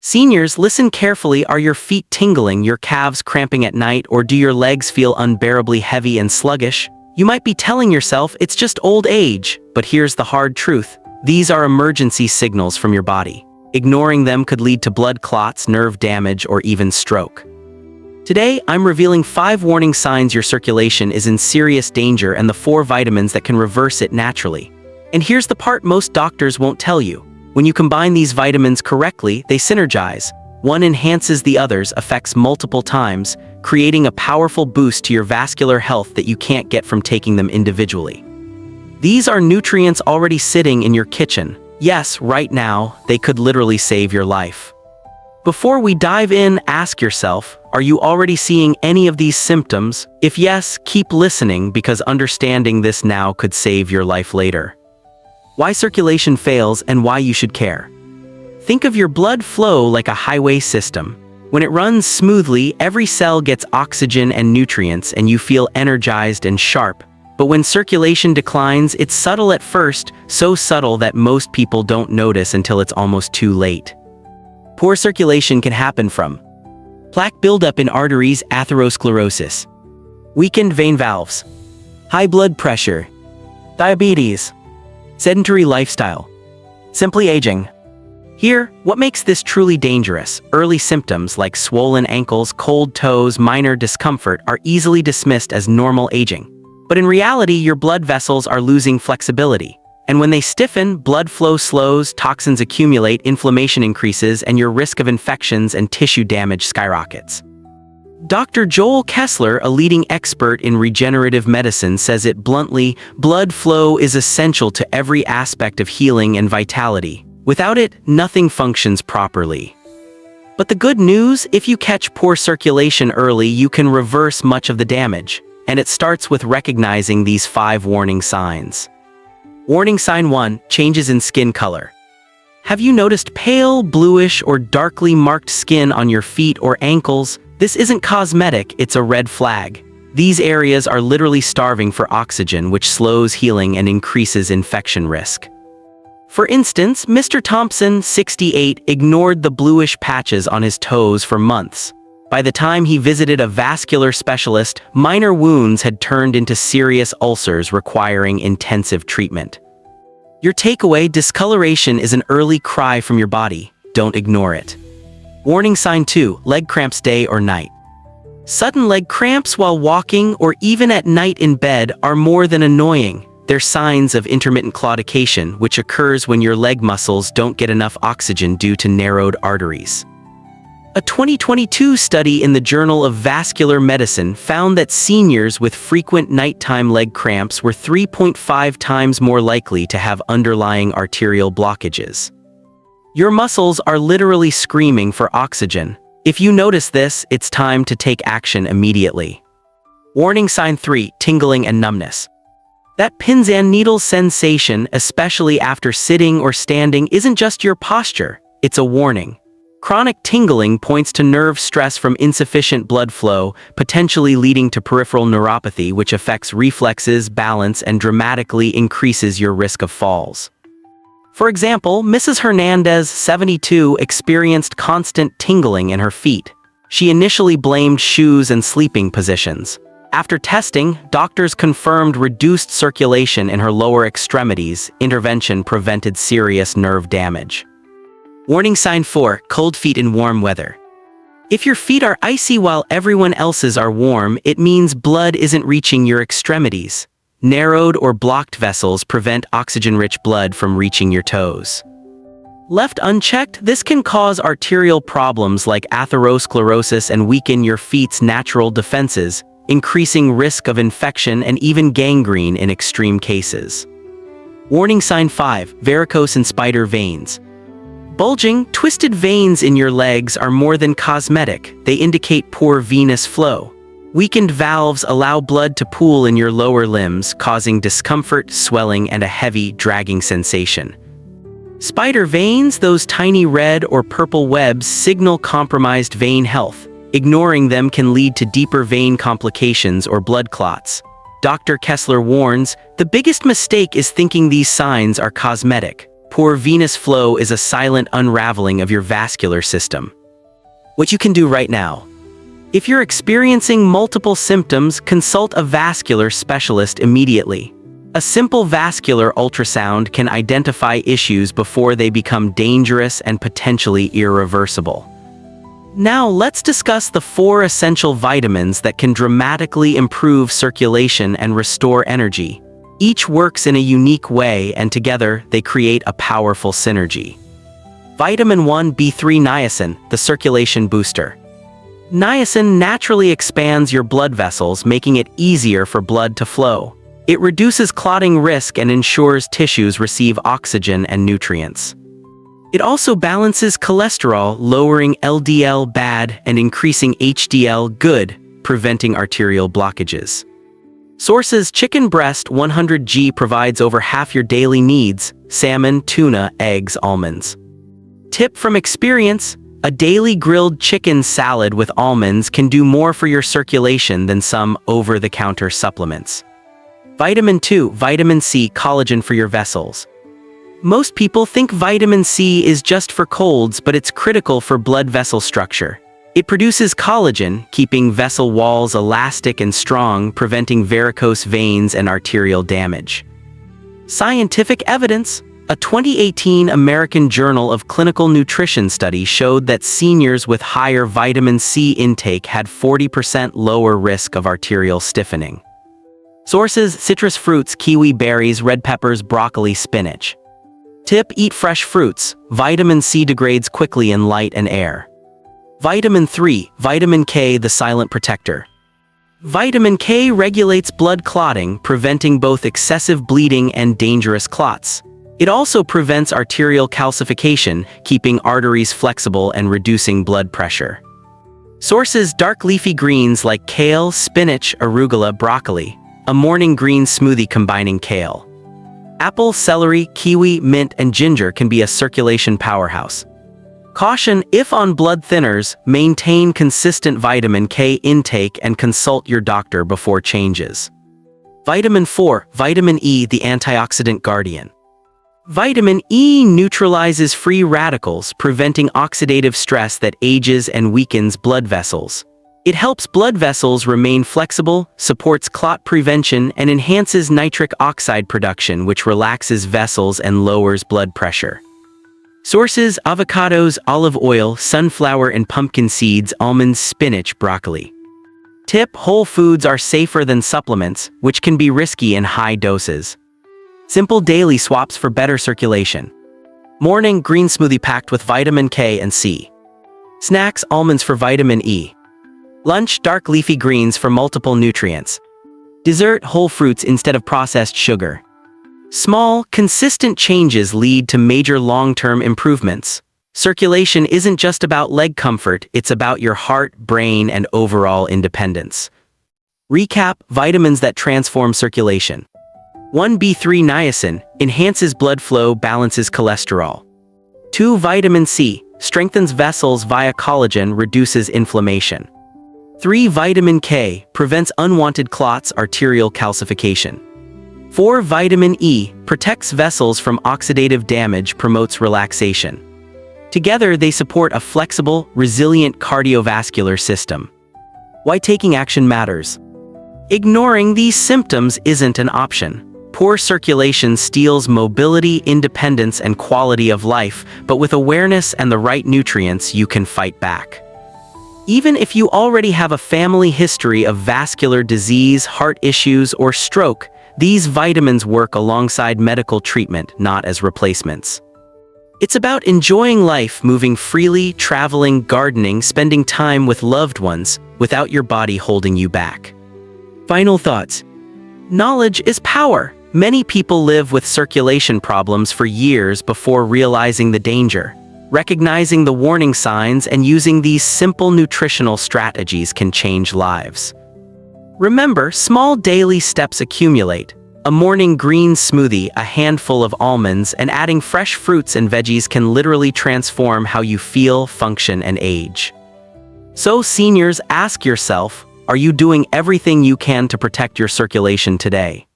Seniors, listen carefully. Are your feet tingling, your calves cramping at night, or do your legs feel unbearably heavy and sluggish? You might be telling yourself it's just old age, but here's the hard truth. These are emergency signals from your body. Ignoring them could lead to blood clots, nerve damage, or even stroke. Today, I'm revealing 5 warning signs your circulation is in serious danger and the 4 vitamins that can reverse it naturally. And here's the part most doctors won't tell you. When you combine these vitamins correctly, they synergize. One enhances the others, affects multiple times, creating a powerful boost to your vascular health that you can't get from taking them individually. These are nutrients already sitting in your kitchen. Yes, right now, they could literally save your life. Before we dive in, ask yourself, are you already seeing any of these symptoms? If yes, keep listening because understanding this now could save your life later. Why circulation fails and why you should care. Think of your blood flow like a highway system. When it runs smoothly, every cell gets oxygen and nutrients and you feel energized and sharp. But when circulation declines, it's subtle at first, so subtle that most people don't notice until it's almost too late. Poor circulation can happen from plaque buildup in arteries, atherosclerosis, weakened vein valves, high blood pressure, diabetes, sedentary lifestyle, simply aging. Here, what makes this truly dangerous? Early symptoms like swollen ankles, cold toes, minor discomfort are easily dismissed as normal aging. But in reality, your blood vessels are losing flexibility. And when they stiffen, blood flow slows, toxins accumulate, inflammation increases, and your risk of infections and tissue damage skyrockets. Dr. Joel Kessler, a leading expert in regenerative medicine, says it bluntly, blood flow is essential to every aspect of healing and vitality. Without it, nothing functions properly. But the good news, if you catch poor circulation early, you can reverse much of the damage. And it starts with recognizing these 5 warning signs. Warning sign 1, changes in skin color. Have you noticed pale, bluish, or darkly marked skin on your feet or ankles? This isn't cosmetic, it's a red flag. These areas are literally starving for oxygen, which slows healing and increases infection risk. For instance, Mr. Thompson, 68, ignored the bluish patches on his toes for months. By the time he visited a vascular specialist, minor wounds had turned into serious ulcers requiring intensive treatment. Your takeaway: discoloration is an early cry from your body. Don't ignore it. Warning sign 2, leg cramps day or night. Sudden leg cramps while walking or even at night in bed are more than annoying. They're signs of intermittent claudication, which occurs when your leg muscles don't get enough oxygen due to narrowed arteries. A 2022 study in the Journal of Vascular Medicine found that seniors with frequent nighttime leg cramps were 3.5 times more likely to have underlying arterial blockages. Your muscles are literally screaming for oxygen. If you notice this, it's time to take action immediately. Warning sign 3, tingling and numbness. That pins and needles sensation, especially after sitting or standing, isn't just your posture, it's a warning. Chronic tingling points to nerve stress from insufficient blood flow, potentially leading to peripheral neuropathy, which affects reflexes, balance, and dramatically increases your risk of falls. For example, Mrs. Hernandez, 72, experienced constant tingling in her feet. She initially blamed shoes and sleeping positions. After testing, doctors confirmed reduced circulation in her lower extremities. Intervention prevented serious nerve damage. Warning sign 4, cold feet in warm weather. If your feet are icy while everyone else's are warm, it means blood isn't reaching your extremities. Narrowed or blocked vessels prevent oxygen-rich blood from reaching your toes. Left unchecked, this can cause arterial problems like atherosclerosis and weaken your feet's natural defenses, increasing risk of infection and even gangrene in extreme cases. Warning sign 5, varicose and spider veins. Bulging, twisted veins in your legs are more than cosmetic. They indicate poor venous flow. Weakened valves allow blood to pool in your lower limbs, causing discomfort, swelling, and a heavy, dragging sensation. Spider veins, those tiny red or purple webs, signal compromised vein health. Ignoring them can lead to deeper vein complications or blood clots. Dr. Kessler warns, the biggest mistake is thinking these signs are cosmetic. Poor venous flow is a silent unraveling of your vascular system. What you can do right now. If you're experiencing multiple symptoms, consult a vascular specialist immediately. A simple vascular ultrasound can identify issues before they become dangerous and potentially irreversible. Now let's discuss the 4 essential vitamins that can dramatically improve circulation and restore energy. Each works in a unique way, and together they create a powerful synergy. Vitamin 1 B3 niacin, the circulation booster. Niacin naturally expands your blood vessels, making it easier for blood to flow. It reduces clotting risk and ensures tissues receive oxygen and nutrients. It also balances cholesterol, lowering LDL bad and increasing HDL good, preventing arterial blockages. Sources: chicken breast 100g provides over half your daily needs, salmon, tuna, eggs, almonds. Tip from experience: a daily grilled chicken salad with almonds can do more for your circulation than some over-the-counter supplements. Vitamin 2, vitamin C, collagen for your vessels. Most people think vitamin C is just for colds, but it's critical for blood vessel structure. It produces collagen, keeping vessel walls elastic and strong, preventing varicose veins and arterial damage. Scientific evidence: a 2018 American Journal of Clinical Nutrition study showed that seniors with higher vitamin C intake had 40% lower risk of arterial stiffening. Sources: citrus fruits, kiwi, berries, red peppers, broccoli, spinach. Tip: eat fresh fruits. Vitamin C degrades quickly in light and air. Vitamin 3, vitamin K, the silent protector. Vitamin K regulates blood clotting, preventing both excessive bleeding and dangerous clots. It also prevents arterial calcification, keeping arteries flexible and reducing blood pressure. Sources: dark leafy greens like kale, spinach, arugula, broccoli. A morning green smoothie combining kale. Apple, celery, kiwi, mint, and ginger can be a circulation powerhouse. Caution: if on blood thinners, maintain consistent vitamin K intake and consult your doctor before changes. Vitamin 4, vitamin E, the antioxidant guardian. Vitamin E neutralizes free radicals, preventing oxidative stress that ages and weakens blood vessels. It helps blood vessels remain flexible, supports clot prevention, and enhances nitric oxide production, which relaxes vessels and lowers blood pressure. Sources: avocados, olive oil, sunflower and pumpkin seeds, almonds, spinach, broccoli. Tip: whole foods are safer than supplements, which can be risky in high doses. Simple daily swaps for better circulation. Morning green smoothie packed with vitamin K and C. Snacks: almonds for vitamin E. Lunch: dark leafy greens for multiple nutrients. Dessert: whole fruits instead of processed sugar. Small, consistent changes lead to major long-term improvements. Circulation isn't just about leg comfort, it's about your heart, brain, and overall independence. Recap: vitamins that transform circulation. 1 B3 niacin, enhances blood flow, balances cholesterol. 2 vitamin C, strengthens vessels via collagen, reduces inflammation. 3 vitamin K, prevents unwanted clots, arterial calcification. 4 vitamin E, protects vessels from oxidative damage, promotes relaxation. Together they support a flexible, resilient cardiovascular system. Why taking action matters. Ignoring these symptoms isn't an option. Poor circulation steals mobility, independence, and quality of life, but with awareness and the right nutrients, you can fight back. Even if you already have a family history of vascular disease, heart issues, or stroke, these vitamins work alongside medical treatment, not as replacements. It's about enjoying life, moving freely, traveling, gardening, spending time with loved ones, without your body holding you back. Final thoughts. Knowledge is power. Many people live with circulation problems for years before realizing the danger. Recognizing the warning signs and using these simple nutritional strategies can change lives. Remember, small daily steps accumulate. A morning green smoothie, a handful of almonds, and adding fresh fruits and veggies can literally transform how you feel, function, and age. So, seniors, ask yourself, are you doing everything you can to protect your circulation today?